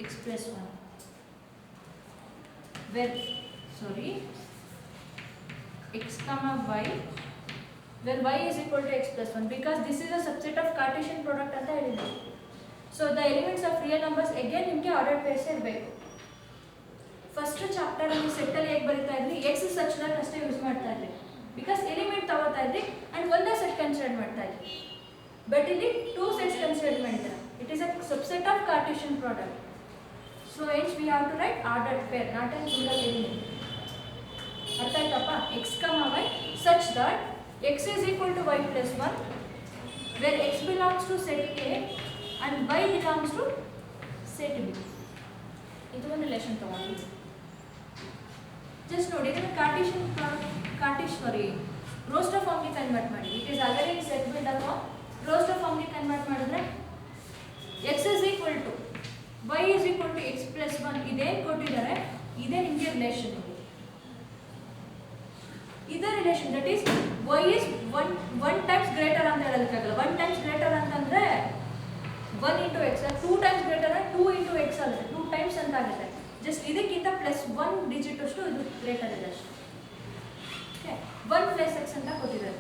x plus 1. Where, sorry, x comma y, where y is equal to x plus 1, because this is a subset of Cartesian product anta helidre. So the elements of real numbers again nimge ordered pairs irbeku. First chapter alli set alli hege barita idri, x such that ಅಷ್ಟೇ use ಮಾಡ್ತಾ ಇದ್ರಿ, because element ತಗೋತಾ ಇದ್ರಿ and ಒಂದೇ set consider ಮಾಡ್ತಾ ಇದ್ರಿ. But ಇಲ್ಲಿ two sets consider ಮಾಡಿದ್ರೆ, it is a subset of Cartesian product. So hence we have to write ordered pair, not a single element. ಅರ್ಥ ಆಯ್ತಪ್ಪ? x, y such that x is equal to y plus 1, where x belongs to set A and y belongs to set B. ಇದು ಒಂದು relation ತಗೊಂಡು just ನೋಡಿ, ಇದನ್ನು roster ಫಾರ್ಮ್ಗೆ convert ಮಾಡಿ. It is already set build up roster ಫಾರ್ಮ್ಗೆ convert ಮಾಡಿದ್ರೆ x is equal to y is equal to x plus 1 ಇದೇನು ಕೊಟ್ಟಿದ್ದಾರೆ, ಇದೇ ನಿಮಗೆ ರಿಲೇಷನ್. ಇದೇ relation, that is y is 1 times greater ಅಂತ ಹೇಳೋದಕ್ಕಾಗಲ್ಲ. 1 times greater ಅಂತಂದ್ರೆ 1 into x, 2 times greater ಅಂದ್ರೆ 2 into x ಆಗುತ್ತೆ, 2 times ಅಂತ ಆಗುತ್ತೆ. ಜಸ್ಟ್ ಇದಕ್ಕಿಂತ ಪ್ಲಸ್ 1 ಡಿಜಿಟ್ ಅಷ್ಟು ಇದು ಗ್ರೇಟರ್ ಇದೆ ಅಷ್ಟೇ. ಓಕೆ, 1 plus x ಅಂತ ಕೊಟ್ಟಿದ್ದಾರೆ.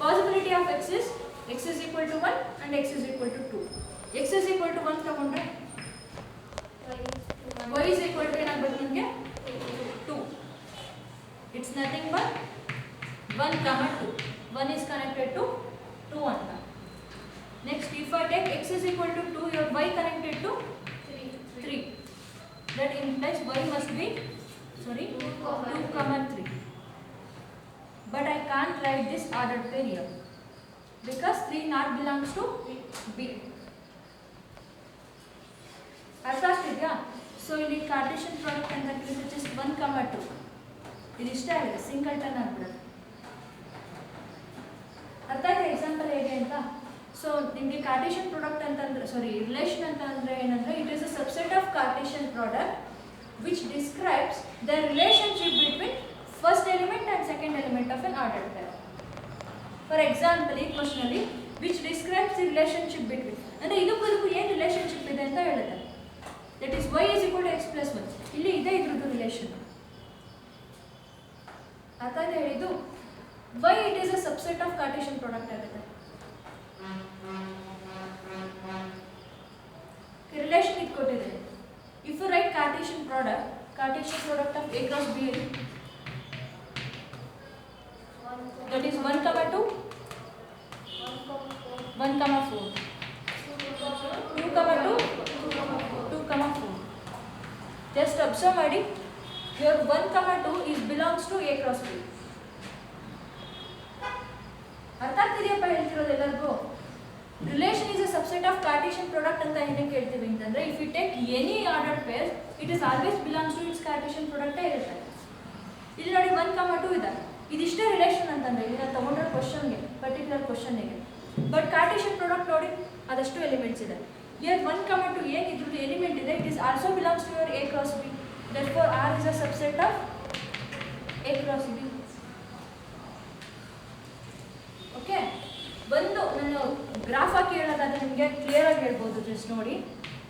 Possibility of x is equal to 1 and x is equal to 2. x is equal to 1 ತಗೊಂಡ್ರೆ y is equal to ಏನಾಗಬೇಕು ನಿಮಗೆ 2. It's nothing but 1 comma 2. 1 is connected to 2 ಅಂತ. Next, if I take x is equal to 2, your y connected to 3. That implies y must be 2 comma 3. But I can't write this ordered pair here because 3 not belongs to B. ಅರ್ಥ ಆಗ್ತಿದೆಯಾ? So ಇಲ್ಲಿ Cartesian product ಅಂತ ಹೇಳಿದ್ರೆ just 1 comma 2 ಇದು ಇಷ್ಟ ಆಗಿದೆ, single turn ಆಗ್ಬಿಡುತ್ತೆ. ಅರ್ಥ ಆಯ್ತಾ ಎಕ್ಸಾಂಪಲ್ ಹೇಗೆ ಅಂತ? ಸೊ ನಿಮಗೆ ಕಾರ್ಟೇಶಿಯನ್ ಪ್ರಾಡಕ್ಟ್ ಅಂತಂದ್ರೆ ರಿಲೇಷನ್ ಅಂತ ಅಂದರೆ ಏನಂದರೆ, it is a subset of Cartesian product which describes the relationship between first element and second element of an ordered pair. For example ಈ ಕ್ವಶನಲ್ಲಿ which describes the relationship between ಅಂದರೆ ಇದಕ್ಕೂ ಏನು relationship ಇದೆ ಅಂತ ಹೇಳುತ್ತೆ. That is y is equal to x plus 1. ಇಲ್ಲಿ ಇದೆ ಇದ್ರದ್ದು ರಿಲೇಷನ್. ಅರ್ಥ ಇದೆ ಹೇಳಿದ್ದು? y it is a subset of Cartesian product ಆಗುತ್ತೆ. ರಿಲೇಷನ್ ಇದು ಕೊಟ್ಟಿದೆ. If you write Cartesian product of A cross B, that is 1 comma 2, 1 comma 4, 2 comma 2, 2 comma 4. Just observe ಮಾಡಿ, your 1 comma 2 is belongs to A cross B. ಅರ್ಥ ಆಗ್ತಿದೆಯಪ್ಪ ಹೇಳ್ತಿರೋದು ಎಲ್ಲರಿಗೂ? Relation is a subset of Cartesian product ಅಂತ ಏನಕ್ಕೆ ಹೇಳ್ತೀವಿ ಅಂತಂದ್ರೆ, if you take any ordered pair it is always belongs to its Cartesian ಪ್ರಾಡಕ್ಟೇ ಇರುತ್ತೆ. ಇಲ್ಲಿ ನೋಡಿ 1 comma 2 ಇದೆ, ಇದಿಷ್ಟೇ ರಿಲೇಷನ್ ಅಂತಂದ್ರೆ ಇಲ್ಲಿ ನಾವು ತಗೊಂಡ್ರೆ ಕ್ವಶನ್ಗೆ ಪರ್ಟಿಕ್ಯುಲರ್ ಕ್ವಶನ್ಗೆ. ಬಟ್ ಕಾರ್ಟೇಶಿಯನ್ ಪ್ರಾಡಕ್ಟ್ ನೋಡಿ ಅದಷ್ಟು ಎಲಿಮೆಂಟ್ಸ್ ಇದೆ. ಇಯರ್ 1 comma 2 ಏನು ಇದ್ರದ್ದು ಎಲಿಮೆಂಟ್ ಇದೆ, it is also belongs to your A cross B. Therefore R is a subset of A cross B. Okay, ಒಂದು ನಾನು ಗ್ರಾಫ್ ಹಾಕಿ ಹೇಳೋದಾದ್ರೆ ನಿಮಗೆ ಕ್ಲಿಯರ್ ಆಗಿ ಹೇಳ್ಬೋದು. ಜಸ್ಟ್ ನೋಡಿ,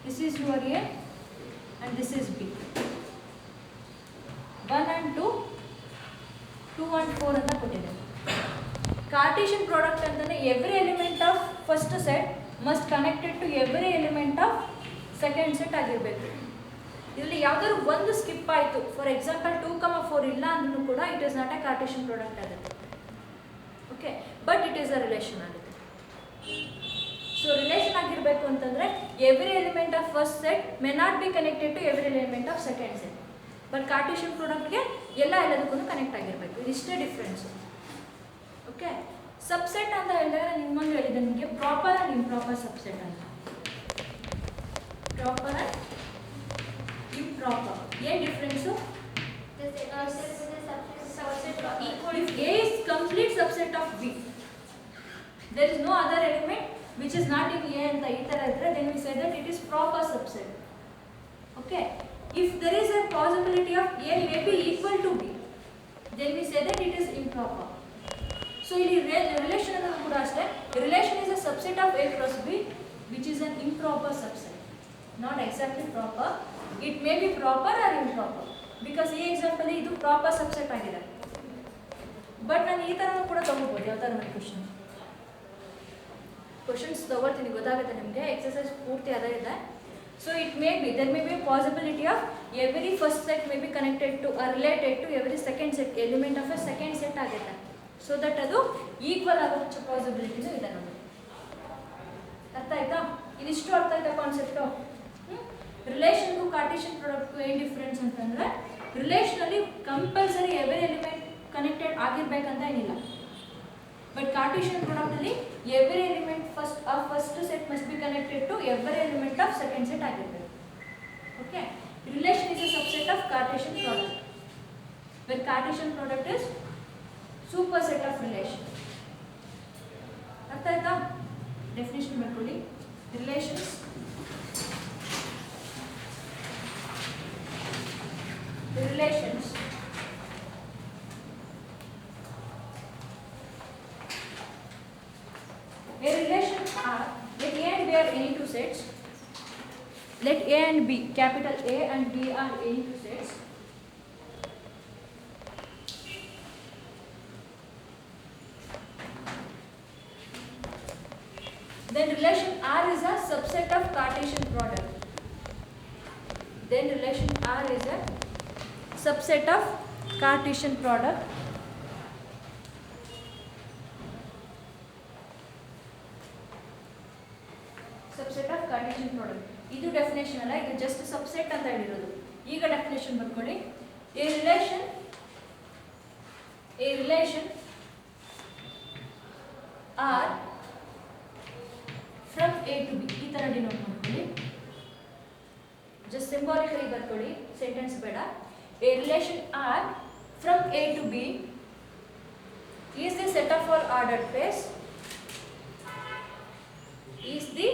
this is your A and this is B. 1 and 2, 2 and 4 ಅಂತ ಕೊಟ್ಟಿದೆ. Cartesian product ಅಂತಂದರೆ every element of first set must connected to every element of second set ಆಗಿರಬೇಕು. ಇದರಲ್ಲಿ ಯಾವುದಾದ್ರು ಒಂದು ಸ್ಕಿಪ್ ಆಯಿತು, ಫಾರ್ ಎಕ್ಸಾಂಪಲ್ 2 comma 4 ಇಲ್ಲ ಅಂದ್ರೂ ಕೂಡ it is not a Cartesian product ಆಗುತ್ತೆ. Okay, but it is a relation ಆಗುತ್ತೆ. ಸೊ ರಿಲೇಷನ್ ಆಗಿರಬೇಕು ಅಂತಂದರೆ every element of first set may not be connected to every element of second set. But Cartesian ಪ್ರಾಡಕ್ಟ್ಗೆ ಎಲ್ಲದಕ್ಕೂ connect ಆಗಿರಬೇಕು. ಇದಿಷ್ಟೇ difference. Okay, subset ಅಂತ ಹೇಳಿದಾಗ ನಾನು ಇನ್ನೊಂದು ಹೇಳಿದೆ ನಿಮಗೆ, ಪ್ರಾಪರ್ ಆ್ಯಂಡ್ ಇಂಪ್ರಾಪರ್ ಸಬ್ಸೆಟ್ ಅಂತ. ಪ್ರಾಪರ್ ಆ್ಯಂಡ್ ಇಂಪ್ರಾಪರ್ ಏನು difference? If A is complete subset of B, there is no other element which is not in A ಅಂತ ಈ ಥರ ಇದ್ದರೆ, then we say that it is proper subset. Okay, if there is a possibility of A may be equal to B, then we say that it is improper. So ಇಲ್ಲಿ relation ಅನ್ನೋದು ಕೂಡ ಅಷ್ಟೇ, relation is a subset of A cross B which is an improper subset. Not exactly proper, it may be proper or improper. Because ಈ example ಇದು proper subset ಆಗಿದೆ. But ನಾನು ಈ ಥರನೂ ಕೂಡ ತೊಗೋಬೋದು ಯಾವ್ದಾದ್ರು ಒಂದು ಕ್ವಶನ್ಸ್ ತೊಗೊಳ್ತೀನಿ, ಗೊತ್ತಾಗುತ್ತೆ ನಿಮಗೆ. ಎಕ್ಸಸೈಸ್ ಪೂರ್ತಿ ಅದೇ ಇದೆ. So it may be there may be possibility of every first set may be connected to related to every second set, element of a second set ಆಗುತ್ತೆ. ಸೊ ದಟ್ ಅದು ಈಕ್ವಲ್ ಆಗೋ ಪಾಸಿಬಿಲಿಟಿನೂ ಇದೆ ನಮಗೆ. ಅರ್ಥ ಆಯ್ತಾ? ಇದಿಷ್ಟು ಅರ್ಥ ಆಯ್ತಾ ಕಾನ್ಸೆಪ್ಟು? ರಿಲೇಷನ್ಗೂ ಕಾರ್ಟೇಶಿಯನ್ ಪ್ರಾಡಕ್ಟ್ಗೂ ಏನು ಡಿಫ್ರೆನ್ಸ್ ಅಂತಂದರೆ, ರಿಲೇಷನಲ್ಲಿ ಕಂಪಲ್ಸರಿ ಎವ್ರಿ ಎಲಿಮೆಂಟ್ ಕನೆಕ್ಟೆಡ್ ಆಗಿರ್ಬೇಕಂತ ಏನಿಲ್ಲ. ಬಟ್ ಕಾರ್ಟೇಶಿಯನ್ ಪ್ರಾಡಕ್ಟಲ್ಲಿ every element first set must be connected to every element of second set ಆಗಿರ್ಬೇಕು. Okay, relation is a subset of Cartesian product. When Cartesian product is superset of relation. ಅರ್ಥ ಆಯ್ತಾ? Definition ಮಾಡ್ಕೊಳ್ಳಿ. Relations a relation R, let A and B are any two sets, let A and B, capital A and B are any two sets, then relation R is a subset of Cartesian product. Then relation R is a subset of Cartesian product. Subset of Cartesian product. ಇದು definition ಅಲ್ಲ, ಇದು just subset ಅಂತ ಹೇಳಿರೋದು. ಈಗ definition ಬರ್ಕೊಳ್ಳಿ. A relation R from A to B, ಈ ತರ denote ಮಾಡ್ಕೊಳ್ಳಿ. ಜಸ್ಟ್ ಸಿಂಬಾಲಿಕಲಿ ಬರ್ಕೊಳ್ಳಿ, ಸೆಂಟೆನ್ಸ್ ಬೇಡ. A relation R from A to B is the set of all ordered pairs. Is the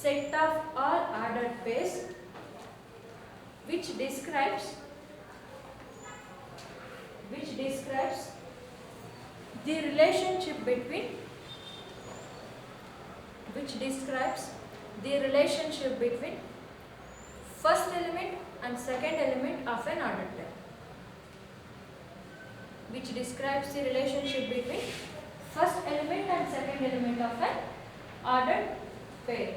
set of all ordered pairs which describes the relationship between first element and second element of an ordered pair. Which describes the relationship between first element and second element of an ordered pair.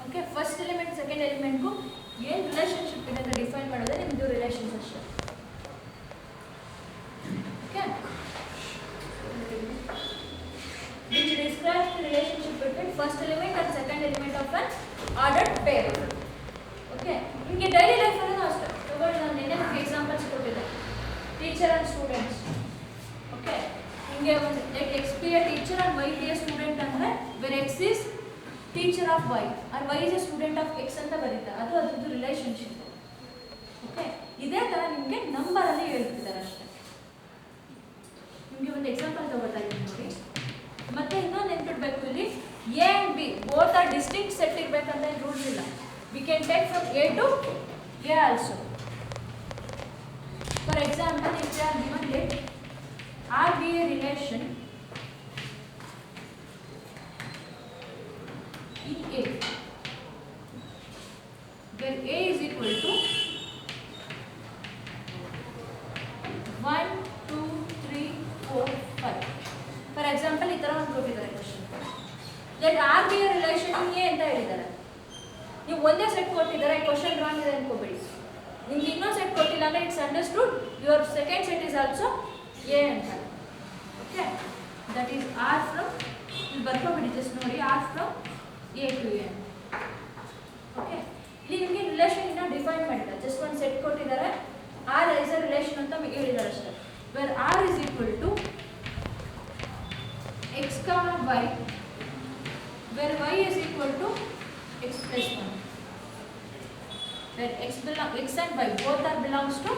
Okay, first element second element को ये relationship ಇದೆ ಅಂತ define ಮಾಡೋದು ನಿಮ್ಮದು relations ಅಷ್ಟೇ. Okay, which describes the relationship between first element and second element of an ordered pair. Okay, ನಿಮಗೆ daily life ಅಲ್ಲೂ ಅಷ್ಟೇ. ತಗೊಳ್ಳಿ, ನಾನು ನಿನ್ನೆ ನಿಮಗೆ ಎಕ್ಸಾಂಪಲ್ಸ್ ಕೊಟ್ಟಿದ್ದೆ, ಟೀಚರ್ ಅಂಡ್ ಸ್ಟೂಡೆಂಟ್ಸ್. ಓಕೆ, ನಿಮಗೆ ಒಂದು x be a teacher and y be a student ಅಂದರೆ where x is teacher of y R y is a student of x ಅಂತ ಬರೀತಾರೆ. ಅದು ಅದ್ರದ್ದು ರಿಲೇಷನ್ಶಿಪ್. ಓಕೆ, ಇದೇ ಥರ ನಿಮಗೆ ನಂಬರಲ್ಲಿ ಹೇಳ್ತಿದ್ದಾರೆ ಅಷ್ಟೇ. ನಿಮಗೆ ಒಂದು ಎಕ್ಸಾಂಪಲ್ ತಗೋತಾ ಇದ್ದೀನಿ ನೋಡಿ. ಮತ್ತೆ ಇನ್ನೊಂದು ನೆನ್ಪಿಡ್ಬೇಕು, ಇಲ್ಲಿ A and B both are distinct set ಇರಬೇಕಂತ ಏನು ರೂಲ್ಸ್ ಇಲ್ಲ. We can take from A to A also. For example, if they are given let R be a relation in A, where A is equal to 1, 2, 3, 4, 5. For example, ಈ ಥರ ಒಂದು ಕೊಟ್ಟಿದ್ದಾರೆ question. Let R be a relation in A ಅಂತ ಹೇಳಿದ್ದಾರೆ. ನೀವು ಒಂದೇ set ಕೊಟ್ಟಿದ್ದಾರೆ, question wrong ಇದೆ ಅನ್ಕೋಬೇಡಿ. ನಿಮ್ಗೆ ಇನ್ನೊಂದು ಸೆಟ್ ಕೊಟ್ಟಿಲ್ಲ ಅಂದರೆ it's understood your second set is also A ಅಂತ. Okay, that is R from, ಇಲ್ಲಿ ಬರ್ಕೋಬೇಡಿ, ಜಸ್ಟ್ ನೋಡಿ R from A to N. Okay, ಇಲ್ಲಿ ನಿಮಗೆ ರಿಲೇಷನ್ ಇನ್ನ ಡಿಫೈನ್ ಮಾಡಿದ್ದಾರೆ. ಜಸ್ಟ್ ಒಂದು ಸೆಟ್ ಕೊಟ್ಟಿದ್ದಾರೆ, ಆರ್ ಇಸ್ ಅ ರಿಲೇಷನ್ ಅಂತ ಹೇಳಿದ್ದಾರೆ ಅಷ್ಟೇ. Where R is equal to x comma y, where y is equal to x plus 1, where x and y both are belongs to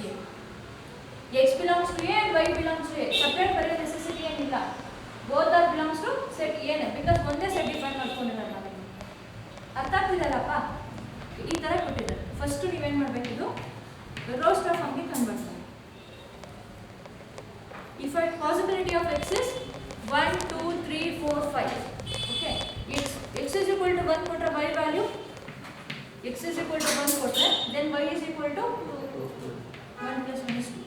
A. X belongs to A and y belongs to A. Separate ಬರೆಯೋ necessity ಏನಿಲ್ಲ. both are belongs to set A ನೇ, because ಒಂದೇ set define ಮಾಡ್ಕೊಂಡಿದ್ದಾರೆ ನಾವು. ಅರ್ಥ ಆಗ್ತಿದೆಯಲ್ಲಪ್ಪ? ಈ ಥರ ಕೊಟ್ಟಿದ್ದಾರೆ. ಫಸ್ಟು ನೀವೇನು ಮಾಡಬೇಕಿದು ರೋಸ್ಟರ್ ಫಾರ್ಮ್ಗೆ ಕನ್ವರ್ಟ್ ಮಾಡಿ. If I possibility of x is 1, 2, 3, 4, 5. Okay. X is equal to 1 ಕೊಟ್ರೆ y value x is equal to 1 ಕೊಟ್ರೆ then y is equal to 1 plus 1 is 2.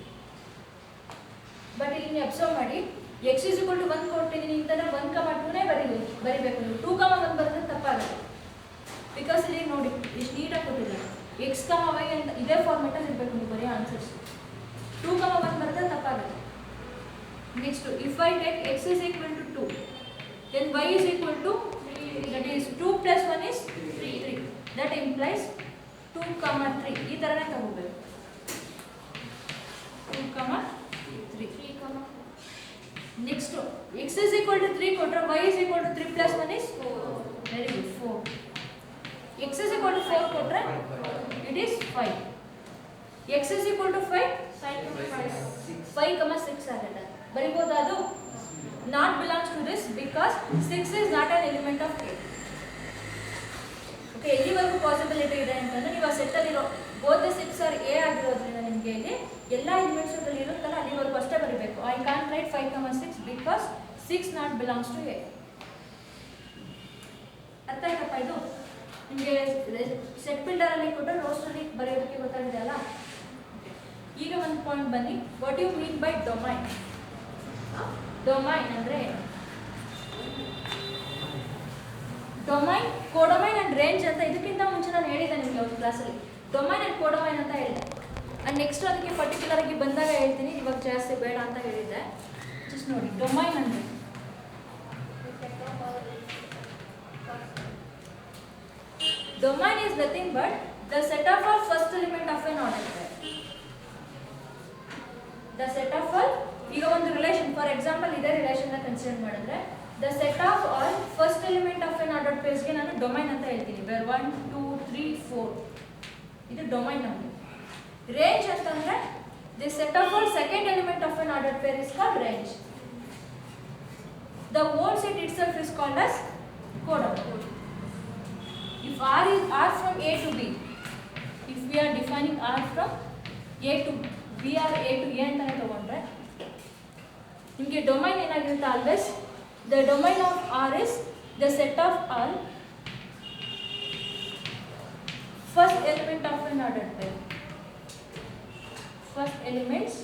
But ಇಲ್ಲಿ ನೀವು ಅಬ್ಸರ್ವ್ ಮಾಡಿ x is equal to 1 ಕೊಟ್ಟಿದ್ದೀನಿ ಅಂತಾನೆ 1, 2ನೇ ಬರಿಬೇಕು ನೀವು 2, 1 ಬರೆದ್ರೆ ತಪ್ಪಾಗುತ್ತೆ. ಬಿಕಾಸ್ ಇಲ್ಲಿ ನೋಡಿ ಇಷ್ಟು ನೀಟಾಗಿ ಕೊಟ್ಟಿದ್ದಾರೆ x, y ಅಂತ ಇದೇ ಫಾರ್ಮೆಟಲ್ಲಿ ಇರಬೇಕು ನೀವು ಬರೀ ಆನ್ಸರ್ಸ್. 2, 1 ಬರೆದ್ರೆ ತಪ್ಪಾಗುತ್ತೆ. Next, if I take x is equal to 2, then y is equal to 3. That is 2 plus 1 is 3. That implies 2, 3. ಈ ತರನೇ ತಗೋಬೇಕು. 2, 3. Next, x is equal to 3 ಕೊಟ್ರೆ y is equal to 3 plus 1 is 4. Very good, 4. X is equal to 4 ಕೊಟ್ರೆ it is 5. X is equal to 5, 5, 6 ಆಗುತ್ತೆ. ಬರಿಬೋದಾ ಅದು? Not belongs to this because 6 is not an element of A. Okay, ಎಲ್ಲಿವರೆಗೂ possibility ಇದೆ ಅಂತಂದ್ರೆ ನೀವು ಆ ಸೆಟ್ಟಲ್ಲಿರೋ both the 6 are A ಆಗಿರೋದ್ರಿಂದ ನಿಮಗೆ ಇಲ್ಲಿ ಎಲ್ಲ ಎಲಿಮೆಂಟ್ಸ್ ಅಲ್ಲಿ ಇರುತ್ತಲ್ಲ ಅಲ್ಲಿವರೆಗೂ ಅಷ್ಟೇ ಬರೀಬೇಕು. I can't write 5, 6 because 6 not belongs to A. ಅರ್ಥ ಆಯ್ತಪ್ಪ ಇದು? ನಿಮಗೆ ಸೆಟ್ ಬಿಲ್ಡರ್ ಅಲ್ಲಿ ಕೊಟ್ಟು ರೋಸ್ಟಲ್ಲಿ ಬರೆಯೋದಕ್ಕೆ ಗೊತ್ತಾಗಿದೆ ಅಲ್ಲ? ಈಗ ಒಂದು ಪಾಯಿಂಟ್ ಬನ್ನಿ, what you mean by domain? Domain ಅಂದ್ರೆ ಡೊಮೈನ್, ಕೋಡೊಮೈನ್ ಅಂಡ್ ರೇಂಜ್ ಅಂತ ಇದಕ್ಕಿಂತ ಮುಂಚೆ ನಾನು ಹೇಳಿದ್ದೆ ನಿಮಗೆ ಒಂದು ಕ್ಲಾಸಲ್ಲಿ. ಡೊಮೈನ್ ಅಂಡ್ ಕೋಡೊಮೈನ್ ಅಂತ ಹೇಳಿದೆ. ಅಂಡ್ ನೆಕ್ಸ್ಟ್ ಅದಕ್ಕೆ ಪರ್ಟಿಕ್ಯುಲರ್ ಆಗಿ ಬಂದಾಗ ಹೇಳ್ತೀನಿ, ಇವಾಗ ಜಾಸ್ತಿ ಬೇಡ ಅಂತ ಹೇಳಿದ್ದೆ. ಜಸ್ಟ್ ನೋಡಿ, ಡೊಮೈನ್ ಅಂದ್ರೆ domain is nothing but the set of all first element of an ordered pair. The set of all, ಈಗ ಒಂದು ರಿಲೇಷನ್ ಫಾರ್ ಎಕ್ಸಾಂಪಲ್ ಇದೇ ರಿಲೇಷನ್ ನ ಕನ್ಸಿಡರ್ ಮಾಡಿದ್ರೆ the set of all first element of an ordered pairs ಗೆ ನಾನು domain ಅಂತ ಹೇಳ್ತೀನಿ. where 1, 2, 3, 4 ಇದು ಡೊಮೈನ್ ನಮಗೆ. ರೇಂಜ್ ಅಂತಂದ್ರೆ the set of all second element of an ordered pair is called range. The whole set itself is called as codomain. If R is R from A to B, if we are defining R from A to B or A to A ಅಂತಾನೆ ತಗೊಂಡ್ರೆ ನಿಮಗೆ domain ಏನಾಗಿರುತ್ತೆ? Always the domain of R is the set of all first element of an ordered pair. First elements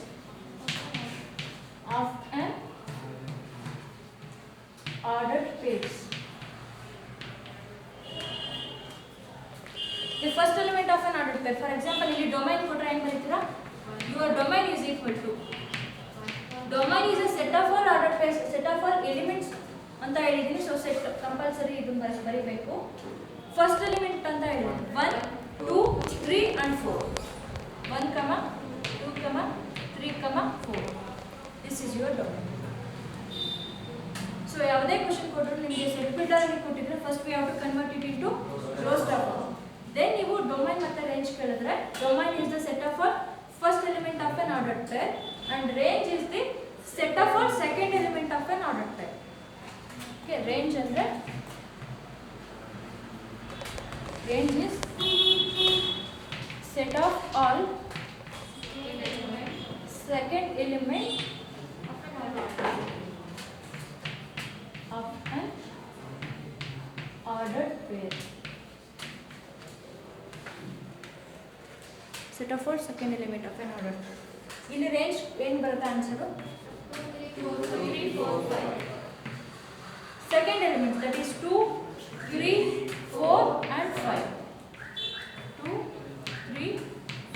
of an ordered pairs. The first element of an ordered pair. For example, ಇಲ್ಲಿ domain ಕೊಟ್ರೆ ಏನು ಬರೀತೀರಾ? Your domain is equal to. Domain is a set of all ordered pairs, set of all elements ಅಂತ ಹೇಳಿದೀನಿ. So set compulsory ಇದನ್ನ ಬರೀಬೇಕು. First element ಅಂತ ಹೇಳಿದ್ದೀನಿ 1, 2, 3 and 4. 1, 2, 3, 4. This is your domain. So ಯಾವುದೇ ಕ್ವೆಶ್ಚನ್ ಕೊಟ್ಟರು ನಿಮಗೆ ಸೆಟ್ ಬಿಲ್ಡರ್ ಅಲ್ಲಿ ಕೊಟ್ಟಿದ್ರೆ first we have to convert it into roster ಆಫ್. ದೆನ್ ನೀವು ಡೊಮೈನ್ ಮತ್ತೆ ರೇಂಜ್ ಕೇಳಿದ್ರೆ domain is the set of all first element of an ordered pair and range is the set of all second element of an ordered pair. Okay, range ಅಂದ್ರೆ range is set of all second element of an ordered pair. Set of all second element of an ordered pair. ಇಲ್ಲಿ range ಏನು ಬರುತ್ತೆ answer? 2, 3, 4, 5. Second element, that is 2, 3, 4 and 5. 2, 3,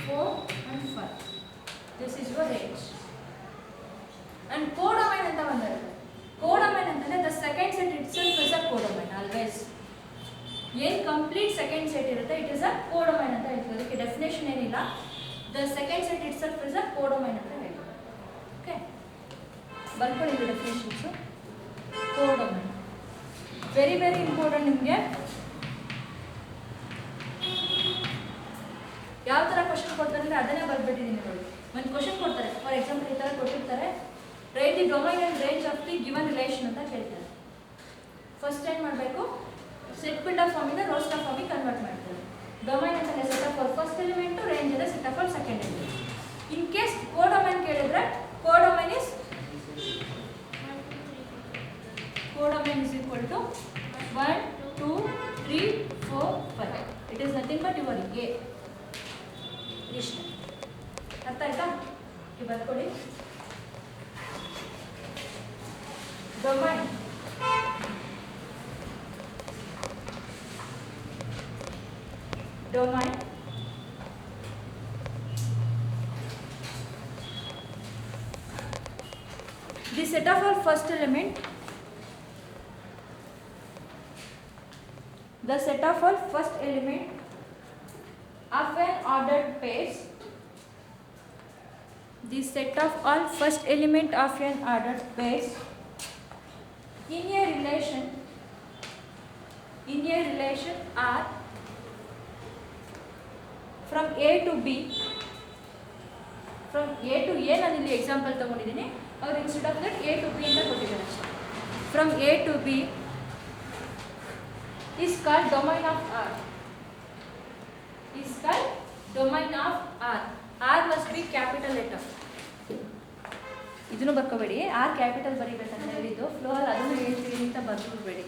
4 and 5. This is your range. And codomain ಅಂತ ಬಂದಿರುತ್ತೆ. ಕೋಡೊಮೈನ್ ಅಂತಂದ್ರೆ the second set itself is a codomain always. ಏನು complete second set ಇರುತ್ತೆ it is a ಕೋಡೊಮೈನ್ ಅಂತ ಹೇಳ್ತೀವಿ. ಅದಕ್ಕೆ ಡೆಫಿನೇಷನ್ ಏನಿಲ್ಲ. the second set itself is a codomain ಅಂತ ಹೇಳ್ತೀವಿ. ಓಕೆ, ಬರ್ಕೊಳ್ಳಿ ಇದು definitions. Codomain very very important. ನಿಮಗೆ ಯಾವ ಥರ ಕ್ವಶನ್ ಕೊಡ್ತಾರೆ ಅಂದರೆ ಅದನ್ನೇ ಬರ್ಬಿಟ್ಟಿದ್ದೀನಿ ನೋಡಿ. ಒಂದು ಕ್ವಶನ್ ಕೊಡ್ತಾರೆ, ಫಾರ್ ಎಕ್ಸಾಂಪಲ್ ಈ ಥರ ಕೊಟ್ಟಿರ್ತಾರೆ, write the domain and range of the given relation ಅಂತ ಕೇಳ್ತಾರೆ. ಫಸ್ಟ್ ಏನು ಮಾಡಬೇಕು? ಸೆಟ್ ಬಿಲ್ಡರ್ ಫಾರ್ಮಿಂದ ರೋಸ್ಟರ್ ಫಾರ್ಮಿಗೆ ಕನ್ವರ್ಟ್ ಮಾಡ್ತಾರೆ. ಡೊಮೈನ್ ಅಂತಲೇ set of all first element, range ಅಂದರೆ set of all second element. In case codomain ಕೇಳಿದ್ರೆ ಕೋಡೊಮೈನ್ ಇಸ್ ಯುವರ್ ಎ. ಇಷ್ಟ ಅರ್ಥ ಆಯ್ತಾ? ಬರ್ಕೊಳ್ಳಿ. Domain the set of all first element, the set of all first element of an ordered pairs, the set of all first element of an ordered pairs in a relation R from A to B, from A to A ನಾನು ಇಲ್ಲಿ example ತಗೊಂಡಿದ್ದೀನಿ. ಅವ್ರು instead of that A to B ಅಂತ ಕೊಟ್ಟಿದ್ದಾರೆ ಅಷ್ಟೇ. From A to B is called domain of R. Is called domain of R. R must be capital letter. ಇದನ್ನು ಬರ್ಕೋಬೇಡಿ, R capital ಬರೀಬೇಕಂತ ಹೇಳಿದ್ದು flow ಅಲ್ಲಿ ಅದನ್ನು ಹೇಳ್ತೀವಿ ಅಂತ ಬರ್ಕೊಬೇಡಿ.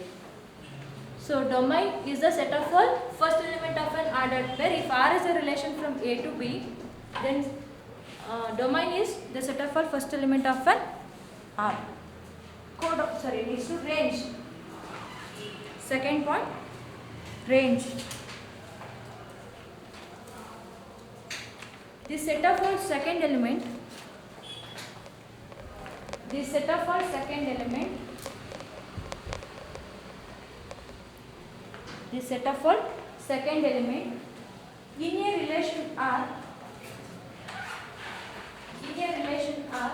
So domain is the set of all first element of an ordered pair. If R is a relation from A to B, then domain is the set of all first element of an R. Next to range. Second point, range. The set of all second element. The set of all second element. The set of all second element in a relation R. In a relation R.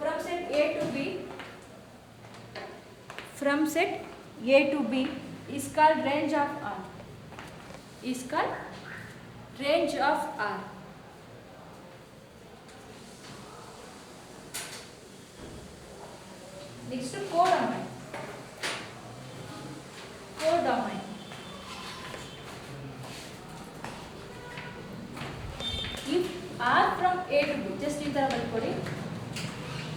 From set A to B. From set A to B is called range of R. Is called range of R. Next to codomain. Codomain. If R from A to B, just in the body,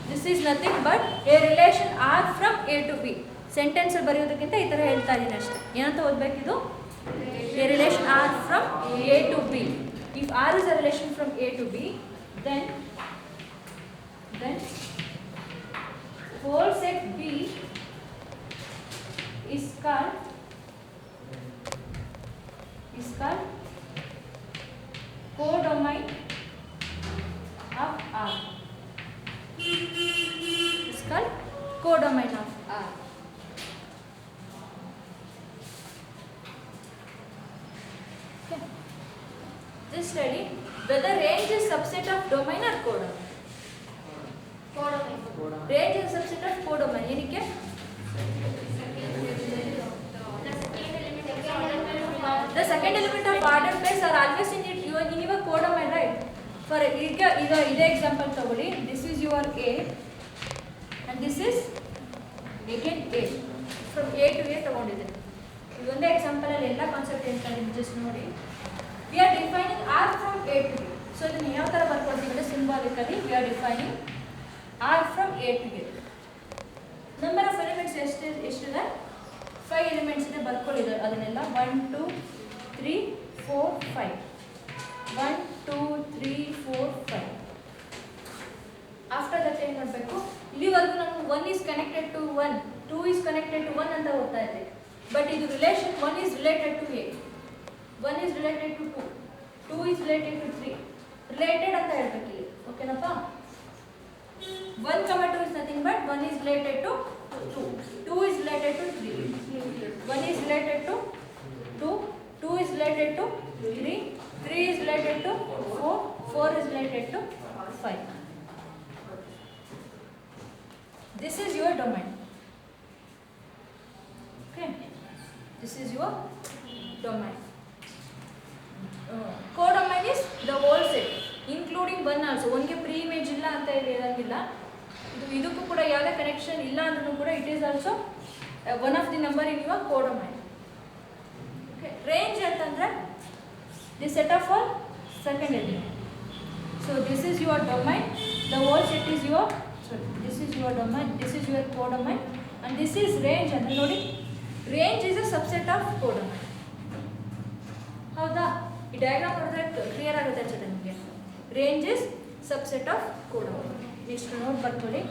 this is nothing but a relation R from A to B. Sentence ಬರೆಯೋದಕ್ಕಿಂತ ಈ ಥರ ಹೇಳ್ತಾ ಇದ್ದೀನಿ ಅಷ್ಟೇ. ಏನಂತ ಓದಬೇಕಿದು? A relation R from A to B. If R is a relation from A to B, then whole set B is called codomain of R. Is called codomain of R. Okay. Just study whether range is subset of domain or codomain. Range is a subset of codomain. ಏನಕ್ಕೆ? The second element of ordered pairs are always in your codomain, right? For ಈಗ ಇದೇ example ತಗೊಳ್ಳಿ. This is your A and this is again A. From A to A ತಗೊಂಡಿದ್ದೀನಿ. ಇದೊಂದೇ example ಅಲ್ಲಿ ಎಲ್ಲ concept ಹೇಳ್ತಾರೆ, just ನೋಡಿ. We are defining R from A to B. So ಇದನ್ನ ಯಾವ ತರ ಬರ್ಕೊಳ್ತೀವಿ? Symbolically we are defining R from A to A. Number of elements ಎಷ್ಟಿದೆ? 5 elements ಇದೆ, ಬರ್ಕೊಳ್ಳಿದ್ದಾರೆ ಅದನ್ನೆಲ್ಲ. 1 2 3 4 5. 1 2 3 4 5. ಆಫ್ಟರ್ ದಟ್ ಏನು ಮಾಡಬೇಕು? ಇಲ್ಲಿವರೆಗೂ ನಾನು 1 is connected to 1, 2 is connected to 1 ಅಂತ ಹೋಗ್ತಾ ಇದ್ದೆ. ಬಟ್ ಇದು relation 1 is related to A, 1 is related to 2, 2 is related to 3. Related ಅಂತ ಹೇಳ್ಬೇಕು ಇಲ್ಲಿ. ಓಕೆನಪ್ಪ? 1, 2 is nothing but 1 is related to 2, 2 is related to 3, 1 is related to 2, 2 is related to 3, 3 is related to 4, 4 is related to 5. This is your domain. Okay, this is your domain. Codomain is the whole set including 1 also. ಒಂದಕ್ಕೆ pre image ಇಲ್ಲ ಅಂತ ಹೇಳಂಗಿಲ್ಲ. ಇದಕ್ಕೂ ಕೂಡ ಯಾವುದೇ connection ಇಲ್ಲ ಅಂದ್ರೂ ಕೂಡ it is also one of the number in your codomain. Okay, range ಅಂತಂದ್ರೆ the set of all second element. So this is your domain, the whole set is your, this is your domain, this is your codomain and this is range ಅಂತ ನೋಡಿ. Range is a subset of codomain. ಹೌದಾ? ಈ diagram ನೋಡಿದ್ರೆ clear ಆಗುತ್ತೆ ಅನ್ಸುತ್ತೆ ನಿಮಗೆ. Range is subset of codomain. Next note ಬರ್ಕೊಳ್ಳಿ.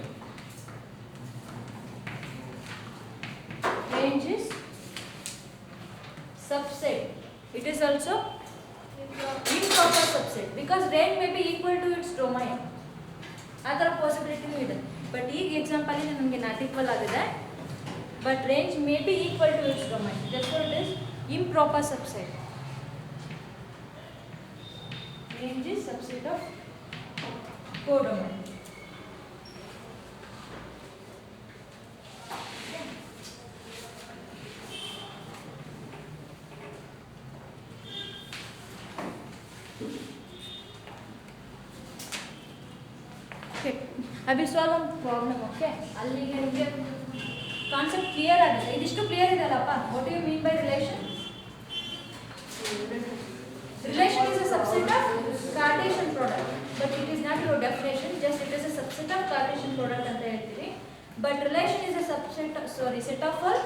Range is subset. It is also improper subset because range may be equal to its domain. ಆ ಥರ ಪಾಸಿಬಿಲಿಟಿನೂ ಇದೆ. ಬಟ್ ಈಗ ಎಕ್ಸಾಂಪಲ್ ನಮಗೆ ನಾಟ್ ಈಕ್ವಲ್ ಆಗಿದೆ. But range may be equal to its domain. Therefore, it is improper subset. Range is subset of codomain. Okay. I will solve one problem. Okay. ಅಲ್ಲಿಗೆ ನಿಮಗೆ concept clear ಆಗಿದೆ. ಇದಿಷ್ಟು clear ಇದೆ ಅಲ್ಲಪ್ಪ. What you mean by relation? Relation is a subset of Cartesian product, but it is not your definition. Just it is a subset of Cartesian product ಅಂತ ಹೇಳ್ತೀವಿ. But relation is a subset, set of all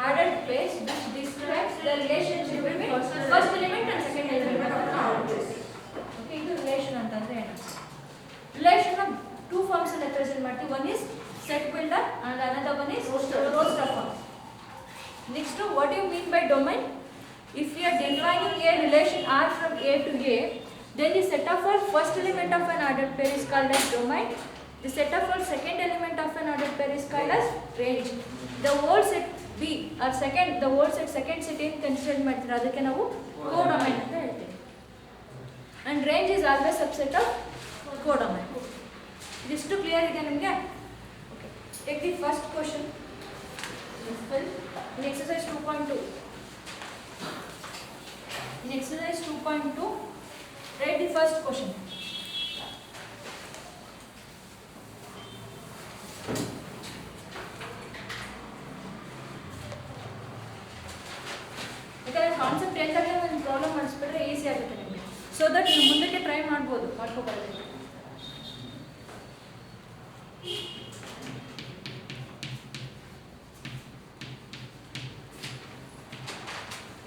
ordered pairs which describes the relationship between first element and second element of an ordered pair. Okay, ಇದು relation ಅಂತಂದ್ರೆ ಏನು? Relation of two forms ಅಲ್ಲಿ represent ಮಾಡ್ತೀವಿ. One is set builder and another one is roster form. Next, what do you mean by domain? If we are defining a relation R from A to A, then the set of all first element of an ordered pair is called as domain. The set of all second element of an ordered pair is called as range. The whole set B or the whole set second set in considered ಮಾಡ್ತೀರಾ ಅದಕ್ಕೆ ನಾವು codomain ಅಂತ ಹೇಳ್ತೀವಿ. And range is always subset of codomain. ಇದಿಷ್ಟು clear ಇದೆ ನಿಮಗೆ? Okay. Take the first question. In exercise 2.2. In exercise 2.2, write the first question. Because concept ಎಂತಾಗಲೇ ಒಂದು problem ಮಾಡಿಸ್ಬಿಟ್ರೆ easy ಆಗುತ್ತೆ ನಿಮಗೆ. ಸೊ ದಟ್ ನೀವು ಮುಂದಕ್ಕೆ ಟ್ರೈ ಮಾಡ್ಬೋದು, ಮಾಡ್ಕೋಬಾರ್ದು.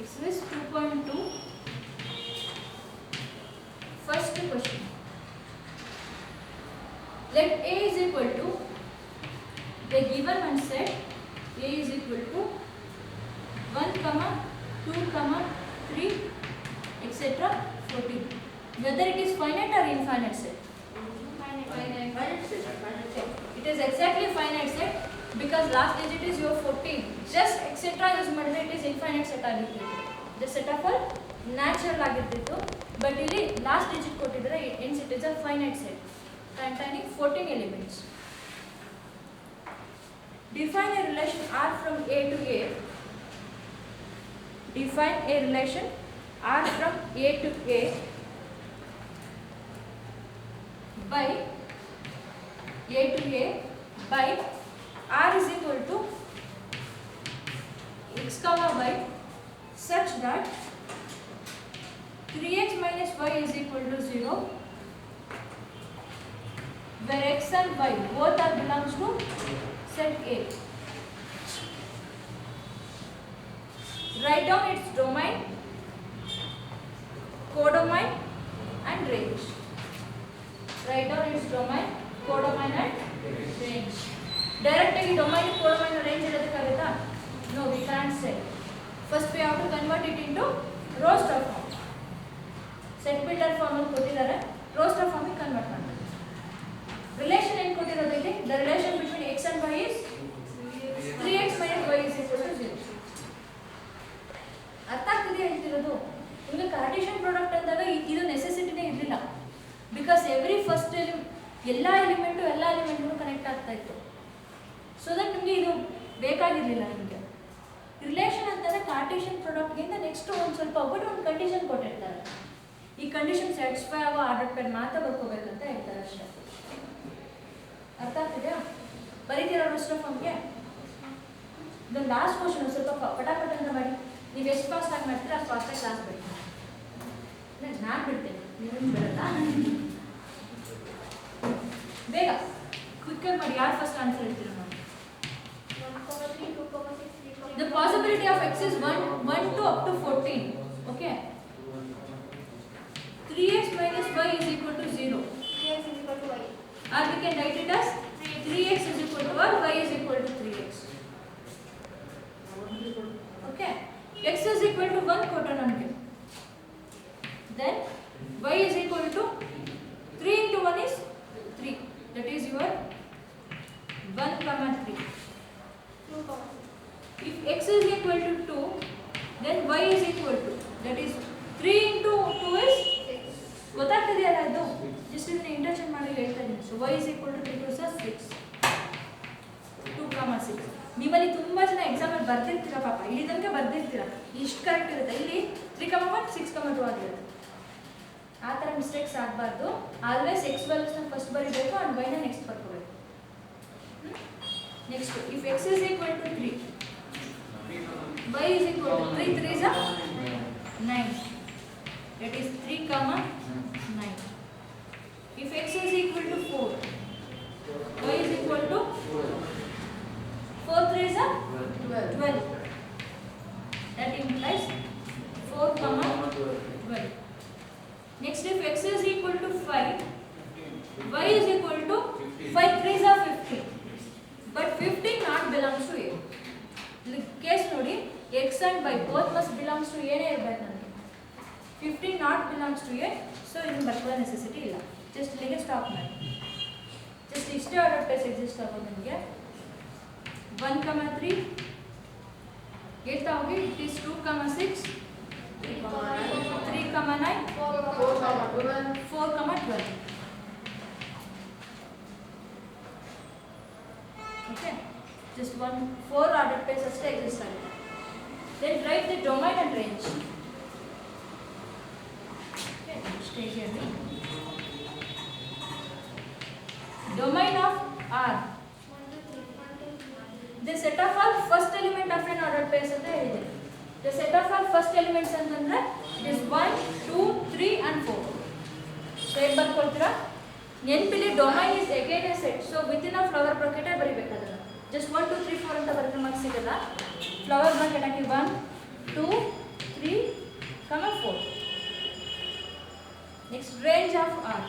Exercise 2.2. First question. Let A is equal to the given one set. A is equal to 1, 2, 3, etc. 14. Whether it is finite or infinite set. Finite set. It is exactly finite set because last digit is your 14. Just etc. use ಮಾಡಿದ್ರೆ it is infinite set ಆಗಿತ್ತು. The set of all natural ಆಗಿರ್ತಿತ್ತು. But ಇಲ್ಲಿ last digit ಕೊಟ್ಟಿದ್ರೆ hence it is a finite set containing 14 elements. Define a relation R from A to A. Define a relation R from A to A by A to A by R is equal to x comma y such that 3x minus y is equal to 0 where x and y both are belongs to set A. Write down its domain, codomain and range. Write down its domain, codomain and range. Directly domain, codomain and range ಇರೋದಕ್ಕಾಗುತ್ತಾ? No, we can't say. First we have to convert it into roster form. Set builder form ಅಲ್ಲಿ ಕೊಟ್ಟಿದ್ದಾರೆ, roster form ಗೆ convert ಮಾಡ್ತಾರೆ. Relation ಏನು ಕೊಟ್ಟಿರೋದು ಇಲ್ಲಿ? The relation between x and y is 3x minus y is equal to 0. ಅರ್ಥ ಆಗ್ತಿದೆಯಾ ಹೇಳ್ತಿರೋದು? ನಿಮಗೆ ಕಾರ್ಟೇಶಿಯನ್ ಪ್ರಾಡಕ್ಟ್ ಅಂದಾಗ ಇದು ನೆಸೆಸಿಟಿನೇ ಇರಲಿಲ್ಲ. ಬಿಕಾಸ್ ಎವ್ರಿ ಫಸ್ಟ್ ಎಲ್ಲ ಎಲಿಮೆಂಟು ಕನೆಕ್ಟ್ ಆಗ್ತಾ ಇತ್ತು. ಸೊ ದಟ್ ನಿಮಗೆ ಇದು ಬೇಕಾಗಿರಲಿಲ್ಲ. ನಿಮಗೆ ರಿಲೇಷನ್ ಅಂತಂದರೆ ಕಾರ್ಟೇಶಿಯನ್ ಪ್ರಾಡಕ್ಟ್ಗಿಂತ ನೆಕ್ಸ್ಟ್ ಒಂದು ಸ್ವಲ್ಪ ಹೋಗ್ಬಿಟ್ಟು ಒಂದು ಕಂಡೀಷನ್ ಕೊಟ್ಟಿರ್ತಾರೆ. ಈ ಕಂಡೀಷನ್ ಸ್ಯಾಟಿಸ್ಫೈ ಆಗೋ ಆರ್ಡರ್ ಪೇರ್ ಮಾತ್ರ ಬರ್ಕೋಬೇಕಂತ ಹೇಳ್ತಾರೆ ಅಷ್ಟೇ. ಅರ್ಥ ಆಗ್ತಿದೆಯಾ? ಬರೀತೀರಾ ರೋಸ್ಟರ್ ಫಾರ್ಮ್ಗೆ? ಇದೊಂದು ಲಾಸ್ಟ್ ಕ್ವಶನ್, ಸ್ವಲ್ಪ ಪಟಾಪಟ ಅಂತ ಮಾಡಿ. ನೀವು ಎಷ್ಟು ಫಾಸ್ಟ್ ಆಗಿ ಮಾಡ್ತೀರಾ ಅಷ್ಟು ಫಾಸ್ಟಾಗಿ ಕ್ಲಾಸ್ ಬಿಡ್ತೀನಿ. ನಾನು ಬಿಡ್ತೇನೆ, ನೀವೇನು ಬಿಡಲ್ಲ. ಬೇಗ ಕ್ವಿಕ್ಕಾಗಿ ಮಾಡಿ. ಯಾರು ಫಸ್ಟ್ ಆನ್ಸರ್ ಹೇಳ್ತೀರಾ? ನಾವು The possibility of x is 1 to up to 14. Okay. 3x minus y is equal to 0. Or we can write it as 3x is equal to or y is equal to 3x. Okay. X is equal to 1 quoted on here. Then y is equal to 3 into 1 is 3. That is your 1 comma 3. If x is equal to 2, then y is equal to, that is 3 into 2 is ಗೊತ್ತಾಗ್ತಿದೆಯಲ್ಲ ಅದು just ಇದನ್ನ interchange ಮಾಡಿ ಹೇಳ್ತಾ ಇದ್ದೀನಿ. So y is equal to 3 to 6 2 comma 6. ನಿಮ್ಮಲ್ಲಿ ತುಂಬಾ ಜನ exam ಅಲ್ಲಿ ಬರ್ದಿರ್ತೀರಾ ಪಾಪ, ಇಲ್ಲಿ ತನಕ ಬರ್ದಿರ್ತೀರಾ, ಇಷ್ಟು ಕರೆಕ್ಟ್ ಇರುತ್ತೆ. ಇಲ್ಲಿ 3, 1 6, 2 ಆಗಿರುತ್ತೆ. ಆ ಥರ ಮಿಸ್ಟೇಕ್ಸ್ ಆಗಬಾರ್ದು. ಆಲ್ವೇಸ್ ಎಕ್ಸ್ ವ್ಯಾಲ್ಯೂಸ್ನ ಫಸ್ಟ್ ಬರೀಬೇಕು ಆ್ಯಂಡ್ ವೈನ ನೆಕ್ಸ್ಟ್ ಬರ್ಕೋಬೇಕು. Next if x is equal to 3, y is equal to 3 3s are 9. That is 3 comma 9. If x is equal to 4, y is equal to 4 3s are 12. That implies 4 comma 12. Next, if x is equal to 5, y is equal to 5 3s are 15. But 15 not belongs to A. Case nodi, x and y both must belongs to A ne irbeku ನನಗೆ. 15 not belongs to A, so ಇದು ಬರ್ಕೊಳ್ಳೋ necessity ಇಲ್ಲ. Just ಇಲ್ಲಿಗೆ stop ಮಾಡಿ. Just ಇಷ್ಟೇ order place exist ಆಗೋದು ನಿಮಗೆ. 1 comma 3 ಹೇಳ್ತಾ ಹೋಗಿ. It is 2 comma 6 3 comma 9 4 comma 12. Okay, just 4 ordered pairs ಅಷ್ಟೇ ಎಕ್ಸಿಸ್ಟ್ ಆಗುತ್ತೆ. Then write the domain and range. Okay, stay here. Domain of R, the set of all first element of an ordered pairs ಅಂತ ಹೇಳಿದೆ. The set of all first elements ಅಂತಂದ್ರೆ is 1 2 3 and 4. So ಹೇಗೆ ಬರ್ಕೊಳ್ತೀರಾ? ನೆನಪಿಲಿ domain is again a set. So within a flower bracket ಬರೀಬೇಕು ಅದನ್ನು. Just 1 2 3 4 ಅಂತ ಬರೆದ್ರೆ ಮಾರ್ಕ್ಸ್ ಸಿಗಲ್ಲ. Flower bracket hockey 1 2 3 comma 4. Next, range of R.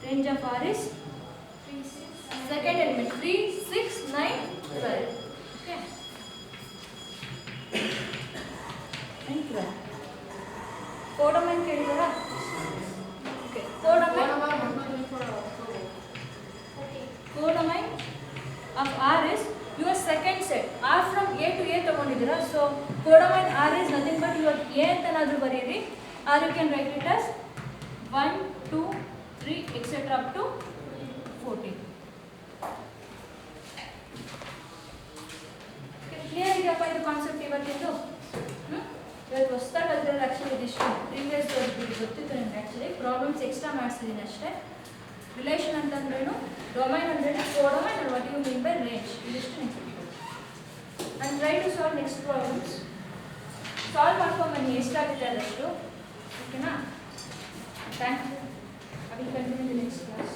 Range of R is second element 3 6 9 12. Okay, and 12. Codomain ಕೇಳಿದಾರಾ? Okay, codomain of R is your second set. R from A to A ತಗೊಂಡಿದ್ದೀರಾ. So codomain R is nothing but your A ಅಂತನಾದರೂ ಬರೀರಿ, or you can write it as 1 2 3 etc. up to 14. Clear ಇದೆಯಪ್ಪ ಇದು concept ಇವತ್ತಿಂದು? ಇವತ್ತು ಹೊಸದಾಗಿ ಕಲಿತಿರೋದು actually ಇದಿಷ್ಟು. Previous ಗೊತ್ತಿತ್ತು ನನಗೆ. Actually problems extra ಮಾಡಿಸಿದ್ದೀನಿ ಅಷ್ಟೇ. Relation ಅಂತಂದ್ರೇನು, ಡೊಮೈನ್ ಅಂದ್ರೇನು, codomain and what you mean by range, ಇದಿಷ್ಟು ನೆನಪಿಟ್ಟು and try to solve next problems. Solve ಮಾಡ್ಕೊಂಬನ್ನಿ ಎಷ್ಟಾಗುತ್ತೆ ಅದಷ್ಟು. ಓಕೆನಾ? Thank you. I will continue the next class.